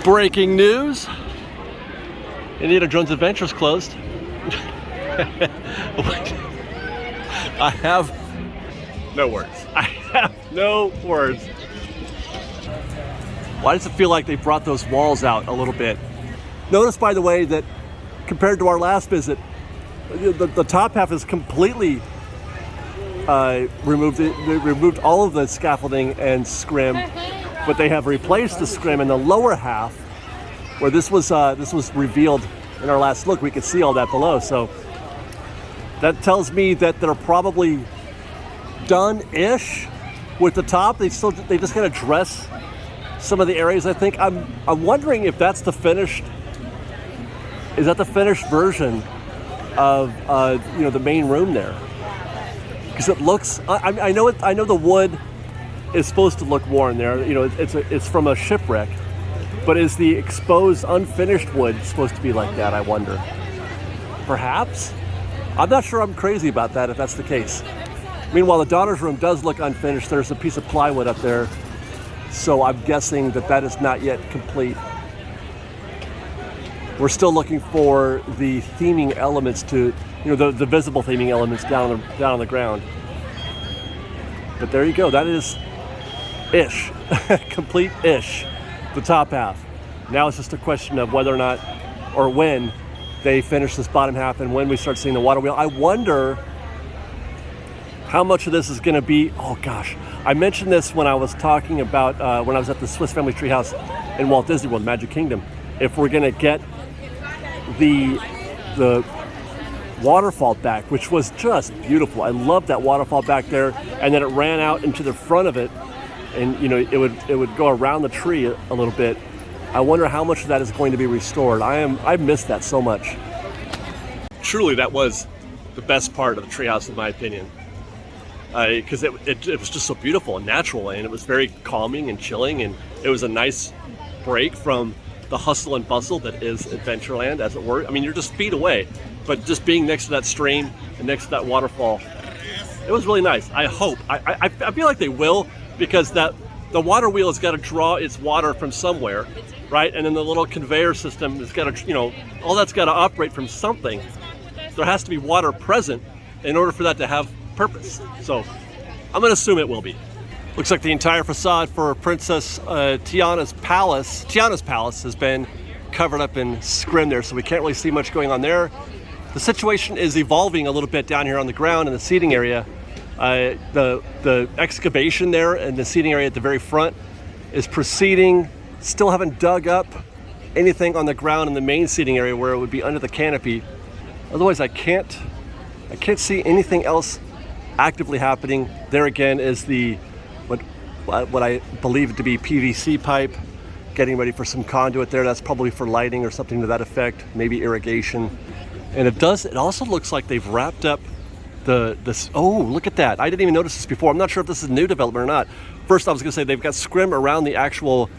Breaking news. Indiana Jones Adventure's closed. I have no words. I have no words. Why does it feel like they brought those walls out a little bit? Notice, by the way, that compared to our last visit, the top half is completely removed. They removed all of the scaffolding and scrim, but they have replaced the scrim in the lower half, where this was revealed in our last look. We could see all that below, so that tells me that they're probably done-ish with the top. They just gotta dress some of the areas. I think I'm wondering if that's the finished. Is that the finished version of the main room there? Because it looks. I know the wood is supposed to look worn there. You know, it's from a shipwreck, but is the exposed, unfinished wood supposed to be like that? I wonder. Perhaps. I'm not sure I'm crazy about that if that's the case. Meanwhile, the daughter's room does look unfinished. There's a piece of plywood up there, so I'm guessing that is not yet complete. We're still looking for the theming elements to, the visible theming elements down on the ground. But there you go. That is ish, complete-ish, the top half. Now it's just a question of whether or not, or when, they finish this bottom half and when we start seeing the water wheel. I wonder how much of this is going to be. Oh gosh, I mentioned this when I was talking about when I was at the Swiss Family Treehouse in Walt Disney World, Magic Kingdom. If we're going to get the waterfall back, which was just beautiful. I loved that waterfall back there, and then it ran out into the front of it, and it would go around the tree a little bit. I wonder how much of that is going to be restored. I missed that so much. Truly, that was the best part of the treehouse, in my opinion, because it was just so beautiful and natural, and it was very calming and chilling, and it was a nice break from the hustle and bustle that is Adventureland, as it were. I mean, you're just feet away, but just being next to that stream and next to that waterfall, it was really nice. I hope. I feel like they will, because the water wheel has got to draw its water from somewhere, right? And then the little conveyor system has got to, all that's got to operate from something. There has to be water present in order for that to have purpose. So I'm going to assume it will be. Looks like the entire facade for Princess Tianas Palace has been covered up in scrim there, so we can't really see much going on there. The situation is evolving a little bit down here on the ground in the seating area. The excavation there and the seating area at the very front is proceeding. Still haven't dug up anything on the ground in the main seating area where it would be under the canopy. Otherwise, I can't see anything else actively happening. There again is what I believe to be PVC pipe, getting ready for some conduit there. That's probably for lighting or something to that effect, maybe irrigation. And it also looks like they've wrapped up this. Oh, look at that. I didn't even notice this before. I'm not sure if this is new development or not. First, I was going to say they've got scrim around the actual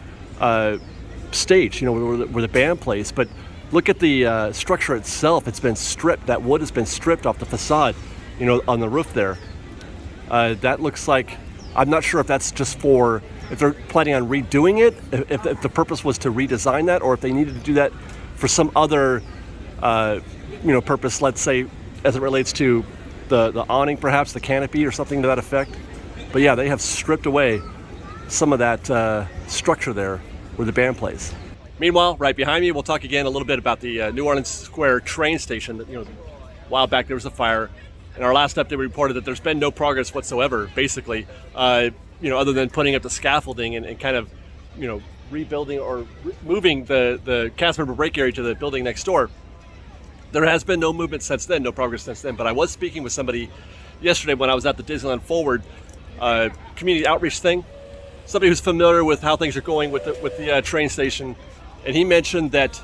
stage, where the band plays. But look at the structure itself. It's been stripped. That wood has been stripped off the facade, on the roof there. That looks like, I'm not sure if that's just if they're planning on redoing it, if the purpose was to redesign that, or if they needed to do that for some other, purpose, let's say, as it relates to the awning, perhaps, the canopy or something to that effect. But yeah, they have stripped away some of that structure there where the band plays. Meanwhile, right behind me, we'll talk again a little bit about the New Orleans Square train station. That, a while back there was a fire. In our last update, we reported that there's been no progress whatsoever, basically, other than putting up the scaffolding and kind of, rebuilding or moving the cast member break area to the building next door. There has been no movement since then, no progress since then. But I was speaking with somebody yesterday when I was at the Disneyland Forward community outreach thing, somebody who's familiar with how things are going with the train station, and he mentioned that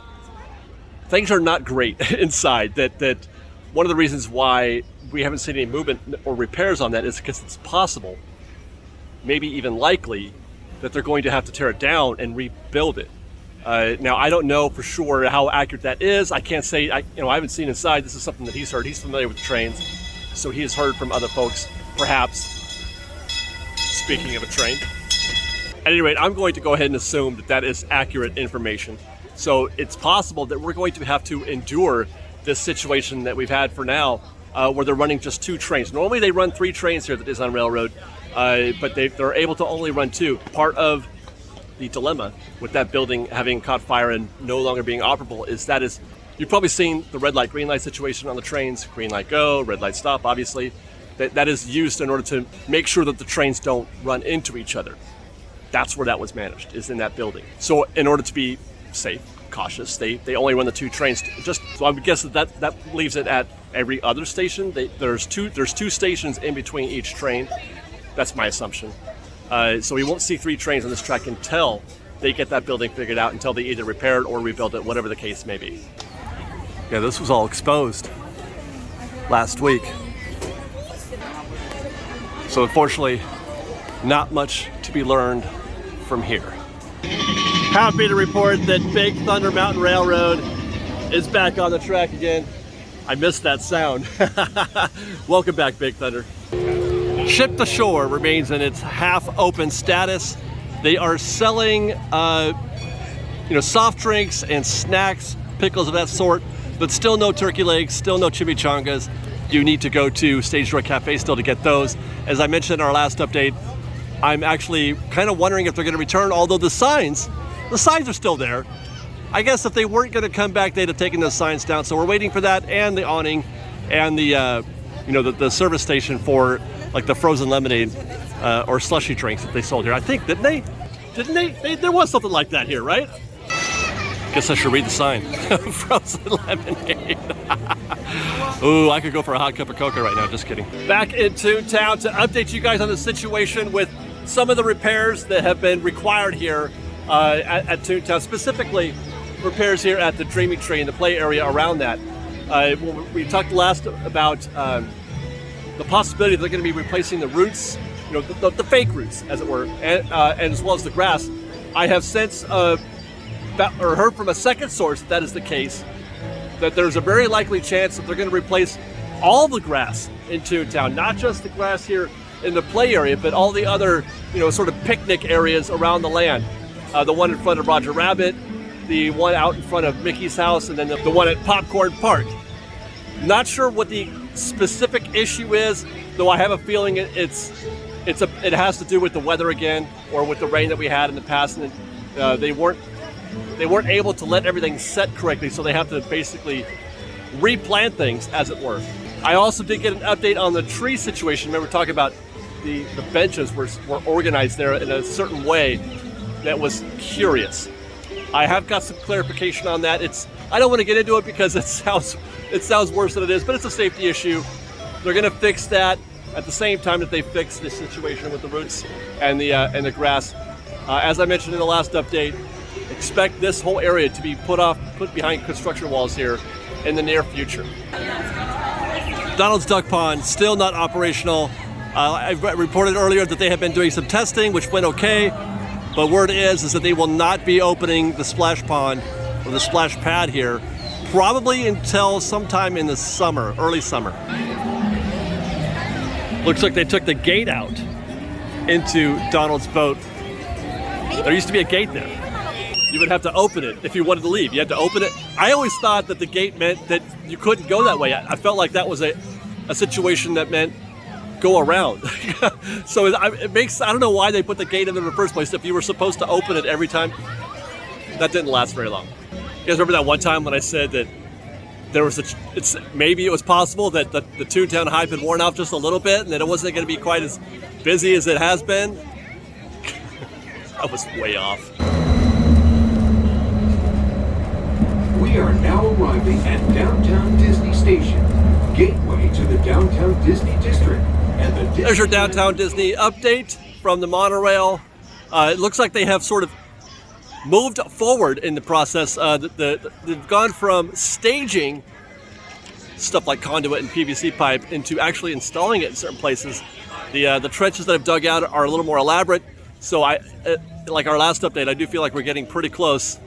things are not great inside. That one of the reasons why we haven't seen any movement or repairs on that is because it's possible, maybe even likely, that they're going to have to tear it down and rebuild it. Now, I don't know for sure how accurate that is. I can't say, I haven't seen inside. This is something that he's heard. He's familiar with the trains, so he has heard from other folks, perhaps, speaking of a train. At any rate, I'm going to go ahead and assume that that is accurate information. So it's possible that we're going to have to endure this situation that we've had for now, where they're running just 2 trains. Normally they run 3 trains here at the Disneyland Railroad, but they're able to only run 2. Part of the dilemma with that building having caught fire and no longer being operable is you've probably seen the red light, green light situation on the trains. Green light go, red light stop, obviously. That is used in order to make sure that the trains don't run into each other. That's where that was managed, is in that building. So in order to be safe, cautious, they only run the 2 trains. So I would guess that leaves it at every other station. There's two stations in between each train. That's my assumption. So we won't see 3 trains on this track until they get that building figured out, until they either repair it or rebuild it, whatever the case may be. Yeah, this was all exposed last week. So unfortunately, not much to be learned from here. Happy to report that Big Thunder Mountain Railroad is back on the track again. I missed that sound. Welcome back, Big Thunder. Ship to Shore remains in its half-open status. They are selling, soft drinks and snacks, pickles of that sort, but still no turkey legs, still no chimichangas. You need to go to Stage Door Cafe still to get those. As I mentioned in our last update, I'm actually kind of wondering if they're going to return, although the signs are still there. I guess if they weren't going to come back, they'd have taken those signs down. So we're waiting for that, and the awning, and the service station for like the frozen lemonade or slushy drinks that they sold here. I think, didn't they? There was something like that here, right? Guess I should read the sign. Frozen lemonade. Ooh, I could go for a hot cup of cocoa right now, just kidding. Back in Toontown to update you guys on the situation with some of the repairs that have been required here at Toontown, specifically repairs here at the Dreaming Tree and the play area around that. We talked last about the possibility that they're going to be replacing the roots, the fake roots, as it were, and as well as the grass. I have since heard from a second source that is the case, that there's a very likely chance that they're going to replace all the grass in Toontown, not just the grass here in the play area, but all the other, sort of picnic areas around the land. The one in front of Roger Rabbit, the one out in front of Mickey's house, and then the one at Popcorn Park. Not sure what the specific issue is, though I have a feeling it has to do with the weather again, or with the rain that we had in the past, and they weren't able to let everything set correctly, so they have to basically replant things, as it were. I also did get an update on the tree situation. Remember talking about the benches were organized there in a certain way that was curious. I have got some clarification on that. I don't want to get into it because it sounds worse than it is, but it's a safety issue. They're going to fix that at the same time that they fix the situation with the roots and the grass. As I mentioned in the last update, expect this whole area to be put behind construction walls here in the near future. Donald's Duck Pond still not operational. I reported earlier that they have been doing some testing, which went okay, but word is that they will not be opening the splash pond or the splash pad here, probably until sometime in the summer, early summer. Looks like they took the gate out into Donald's boat. There used to be a gate there. You would have to open it if you wanted to leave. You had to open it. I always thought that the gate meant that you couldn't go that way. I felt like that was a situation that meant go around. So I don't know why they put the gate in there in the first place if you were supposed to open it every time. That didn't last very long. You guys remember that one time when I said that there was maybe it was possible that the Toontown hype had worn off just a little bit and that it wasn't going to be quite as busy as it has been? I was way off. We are now arriving at Downtown Disney Station, gateway to the Downtown Disney District. And there's your Downtown Disney update from the monorail. It looks like they have sort of moved forward in the process. They've gone from staging stuff like conduit and PVC pipe into actually installing it in certain places. The trenches that I've dug out are a little more elaborate. So like our last update, I do feel like we're getting pretty close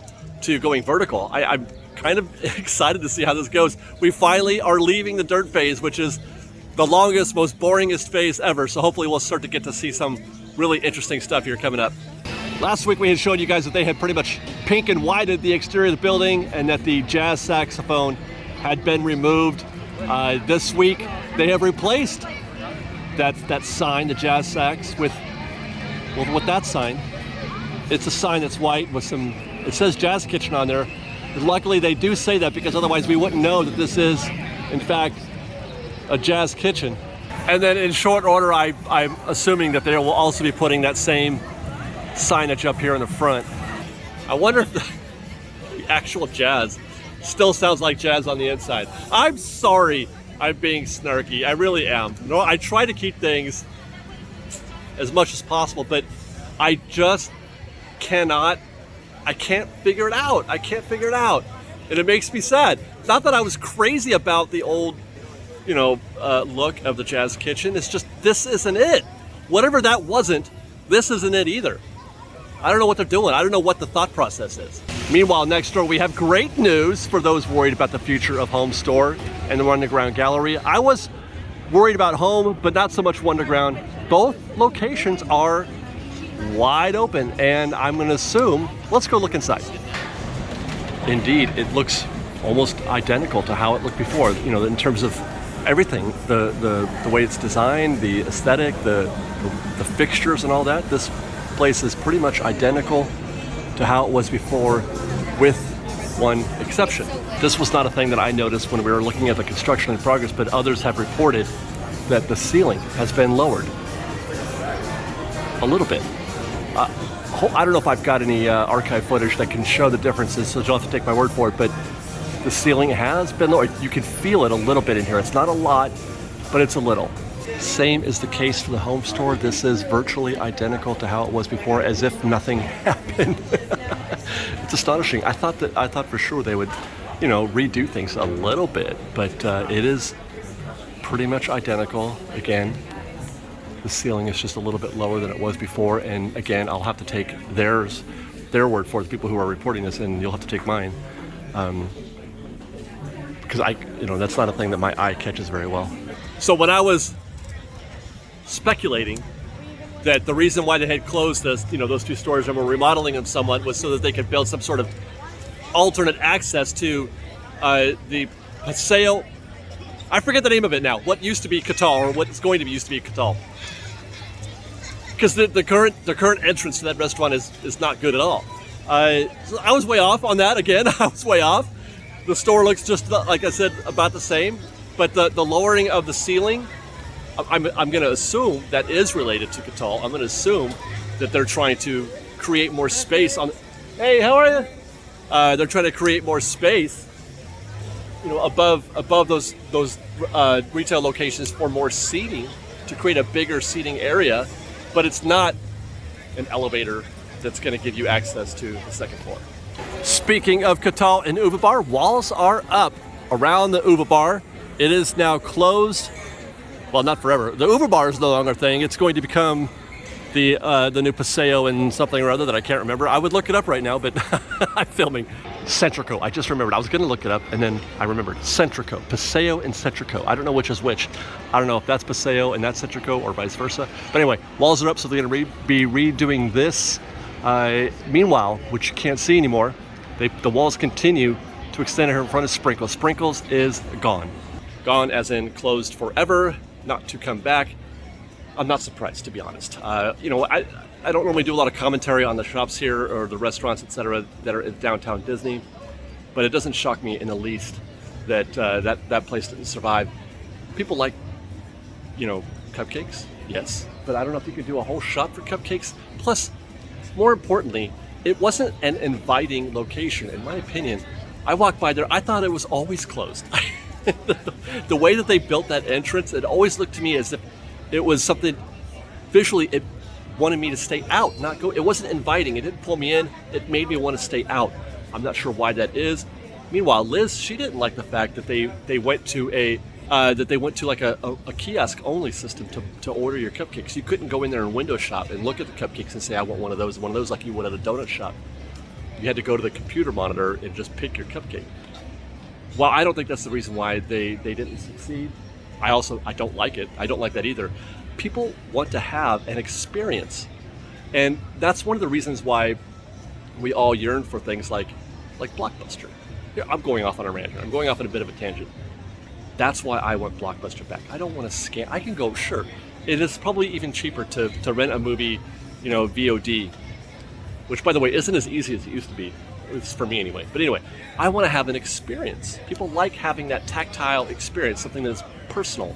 to going vertical. I'm kind of excited to see how this goes. We finally are leaving the dirt phase, which is the longest, most boringest phase ever. So hopefully we'll start to get to see some really interesting stuff here coming up. Last week we had showed you guys that they had pretty much pink and whited the exterior of the building and that the jazz saxophone had been removed. This week they have replaced that sign, the jazz sax, with that sign. It's a sign that's white with some, it says Jazz Kitchen on there. And luckily they do say that, because otherwise we wouldn't know that this is, in fact, a jazz kitchen. And then in short order, I'm assuming that they will also be putting that same signage up here in the front. I wonder if the actual jazz still sounds like jazz on the inside. I'm sorry I'm being snarky. I really am. No, I try to keep things as much as possible, but I just I can't figure it out. I can't figure it out. And it makes me sad. Not that I was crazy about the old, look of the jazz kitchen. It's just, this isn't it. Whatever that wasn't, this isn't it either. I don't know what they're doing. I don't know what the thought process is. Meanwhile, next door, we have great news for those worried about the future of Home Store and the Wonderground Gallery. I was worried about Home, but not so much Wonderground. Both locations are wide open, and I'm going to assume, let's go look inside. Indeed, it looks almost identical to how it looked before, in terms of everything, the way it's designed, the aesthetic, the fixtures and all that. This place is pretty much identical to how it was before, with one exception. This was not a thing that I noticed when we were looking at the construction in progress, but others have reported that the ceiling has been lowered a little bit. I don't know if I've got any archive footage that can show the differences, so you'll have to take my word for it, but the ceiling has been lowered. You can feel it a little bit in here. It's not a lot, but it's a little. Same is the case for the Home Store. This is virtually identical to how it was before, as if nothing happened. It's astonishing. I thought for sure they would, redo things a little bit, but it is pretty much identical. Again, the ceiling is just a little bit lower than it was before, and again, I'll have to take their word for it, the people who are reporting this, and you'll have to take mine, because that's not a thing that my eye catches very well. So when I was speculating that the reason why they had closed those two stores and were remodeling them somewhat was so that they could build some sort of alternate access to the Paseo. I forget the name of it now. What used to be Catal, or what's going to be used to be Catal. Because the current entrance to that restaurant is not good at all. So I was way off on that again. I was way off. The store looks just, like I said, about the same. But the lowering of the ceiling, I'm going to assume that is related to Catal. I'm going to assume that they're trying to create more space on. Hey, how are you? They're trying to create more space, above those retail locations for more seating, to create a bigger seating area. But it's not an elevator that's going to give you access to the second floor. Speaking of Catal and Uva Bar, walls are up around the Uva Bar. It is now closed. Well, not forever. The Uva Bar is no longer a thing. It's going to become the new Paseo and something or other that I can't remember. I would look it up right now, but I'm filming. Centrico. I just remembered. I was going to look it up, and then I remembered. Centrico. Paseo and Centrico. I don't know which is which. I don't know if that's Paseo and that's Centrico, or vice versa. But anyway, walls are up, so they're going to be redoing this. Meanwhile, which you can't see anymore, the walls continue to extend here in front of Sprinkles. Sprinkles is gone. Gone as in closed forever, not to come back. I'm not surprised, to be honest. I don't normally do a lot of commentary on the shops here or the restaurants, etc., that are in downtown Disney, but it doesn't shock me in the least that that place didn't survive. People like, cupcakes, yes, but I don't know if you could do a whole shop for cupcakes. Plus, more importantly, it wasn't an inviting location, in my opinion. I walked by there, I thought it was always closed. The way that they built that entrance, it always looked to me as if it was something visually, it wanted me to stay out, not go. It wasn't inviting. It didn't pull me in. It made me want to stay out. I'm not sure why that is. Meanwhile, Liz, she didn't like the fact that they went to like a kiosk only system to order your cupcakes. You couldn't go in there and window shop and look at the cupcakes and say, I want one of those like you would at a donut shop. You had to go to the computer monitor and just pick your cupcake. Well, I don't think that's the reason why they didn't succeed. I don't like it. I don't like that either. People want to have an experience And that's one of the reasons why we all yearn for things like Blockbuster. Here, I'm going off on a rant here. I'm going off on a bit of a tangent. That's why I want Blockbuster back. I don't want to scan. I can go, sure. It is probably even cheaper to rent a movie, you know, VOD, which, by the way, isn't as easy as it used to be. It's for me anyway. But anyway, I want to have an experience. People like having that tactile experience, something that's personal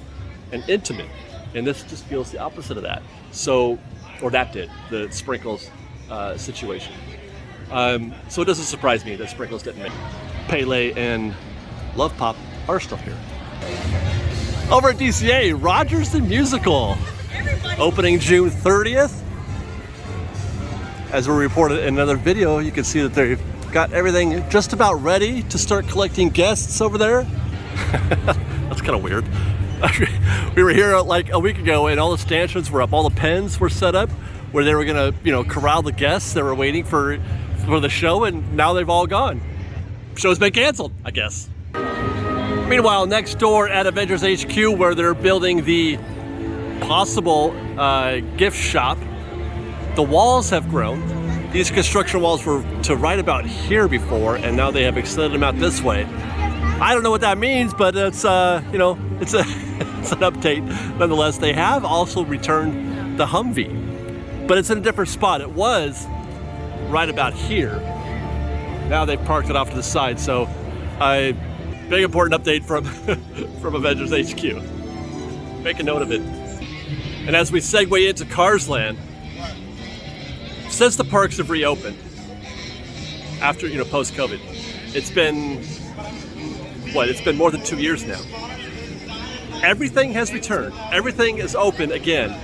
and intimate. And this just feels the opposite of that. So, or that did, the Sprinkles situation. So it doesn't surprise me that Sprinkles didn't make it. Pele and Love Pop are still here. Over at DCA, Rogers the Musical, opening June 30th. As we reported in another video, you can see that they've got everything just about ready to start collecting guests over there. That's kind of weird. We were here like a week ago and all the stanchions were up, all the pens were set up where they were gonna, you know, corral the guests that were waiting for the show, and now they've all gone. Show's been canceled, I guess. Meanwhile, next door at Avengers HQ, where they're building the possible gift shop, the walls have grown. These construction walls were to right about here before, and now they have extended them out this way. I don't know what that means, but it's you know, it's an update nonetheless. They have also returned the Humvee, but it's in a different spot. It was right about here. Now they've parked it off to the side. So, big important update from from Avengers HQ. Make a note of it. And as we segue into Cars Land, since the parks have reopened after, you know, post-COVID, it's been what? It's been more than 2 years now. Everything has returned. Everything is open again,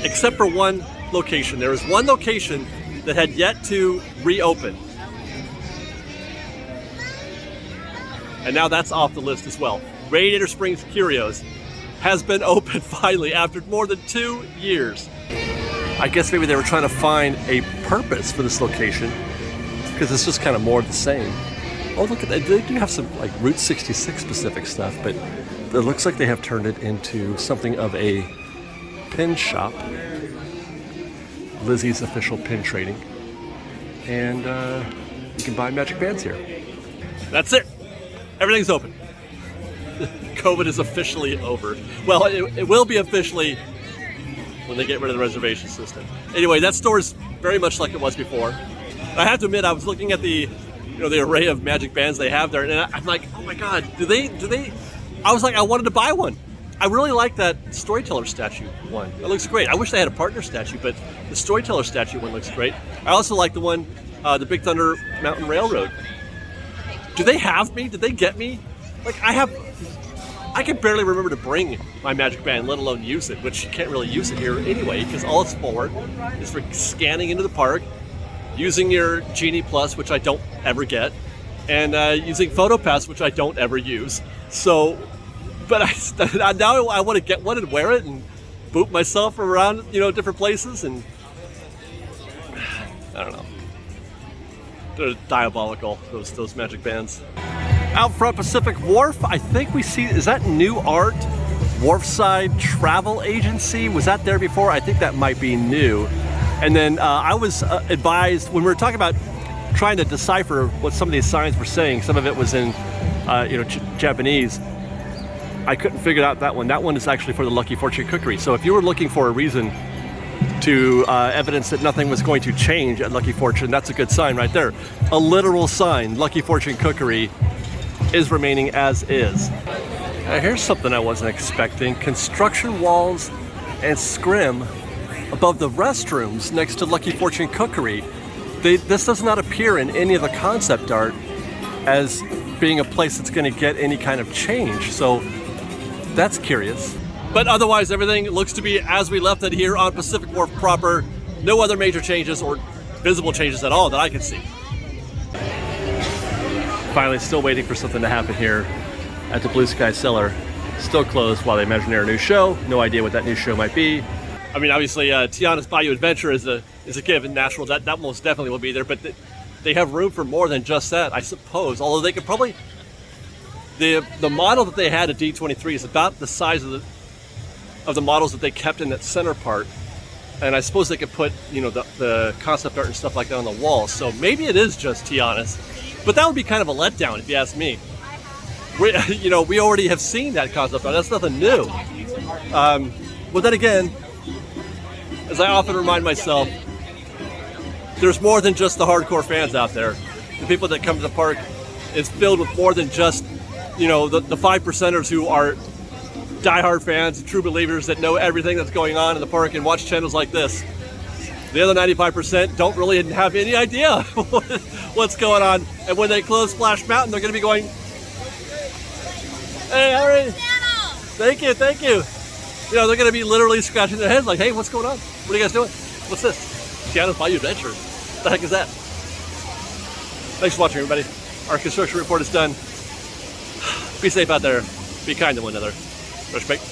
except for one location. There is one location that had yet to reopen. And now that's off the list as well. Radiator Springs Curios has been open finally after more than 2 years. I guess maybe they were trying to find a purpose for this location, because it's just kind of more of the same. Oh, look at that. They do have some like Route 66 specific stuff, but it looks like they have turned it into something of a pin shop. Lizzie's official pin trading. And you can buy magic bands here. That's it. Everything's open. COVID is officially over. Well, it will be officially when they get rid of the reservation system. Anyway, that store is very much like it was before. I have to admit, I was looking at the, you know, the array of magic bands they have there, and I'm like, oh my God, do they? I was like, I wanted to buy one. I really like that storyteller statue one. It looks great. I wish they had a partner statue, but the storyteller statue one looks great. I also like the one, the Big Thunder Mountain Railroad. Do they have me? Did they get me? Like, I can barely remember to bring my magic band, let alone use it, which you can't really use it here anyway, because all it's for is for scanning into the park, using your Genie Plus, which I don't ever get, and using PhotoPass, which I don't ever use. So, but now I want to get one and wear it and boot myself around, you know, different places, and I don't know. They're diabolical, those magic bands. Out front Pacific Wharf, I think we see, is that New Art Wharfside Travel Agency? Was that there before? I think that might be new. And then I was advised, when we were talking about trying to decipher what some of these signs were saying, some of it was in you know, Japanese. I couldn't figure out that one. That one is actually for the Lucky Fortune Cookery. So if you were looking for a reason to evidence that nothing was going to change at Lucky Fortune, that's a good sign right there. A literal sign, Lucky Fortune Cookery is remaining as is. Now here's something I wasn't expecting. Construction walls and scrim above the restrooms next to Lucky Fortune Cookery. This does not appear in any of the concept art as being a place that's going to get any kind of change. So that's curious. But otherwise, everything looks to be as we left it here on Pacific Wharf proper. No other major changes or visible changes at all that I can see. Finally, still waiting for something to happen here at the Blue Sky Cellar. Still closed while they engineer a new show. No idea what that new show might be. I mean, obviously, Tiana's Bayou Adventure is a given, natural. That most definitely will be there. But they have room for more than just that, I suppose. Although they could probably, the model that they had at D23 is about the size of the models that they kept in that center part And I suppose they could put, you know, the concept art and stuff like that on the wall. So maybe it is just Tianas. But that would be kind of a letdown if you ask me. You know, we already have seen that concept art. That's nothing new. But then again, as I often remind myself, there's more than just the hardcore fans out there. The people that come to the park is filled with more than just, you know, the 5%ers who are diehard fans, true believers that know everything that's going on in the park and watch channels like this. The other 95% don't really have any idea what's going on. And when they close Splash Mountain, they're going to be going, "Hey, all right, thank you, thank you." You know, they're going to be literally scratching their heads like, "Hey, what's going on? What are you guys doing? What's this? Tiana's Bayou Adventure. What the heck is that?" Thanks for watching, everybody. Our construction report is done. Be safe out there. Be kind to one another. Respect.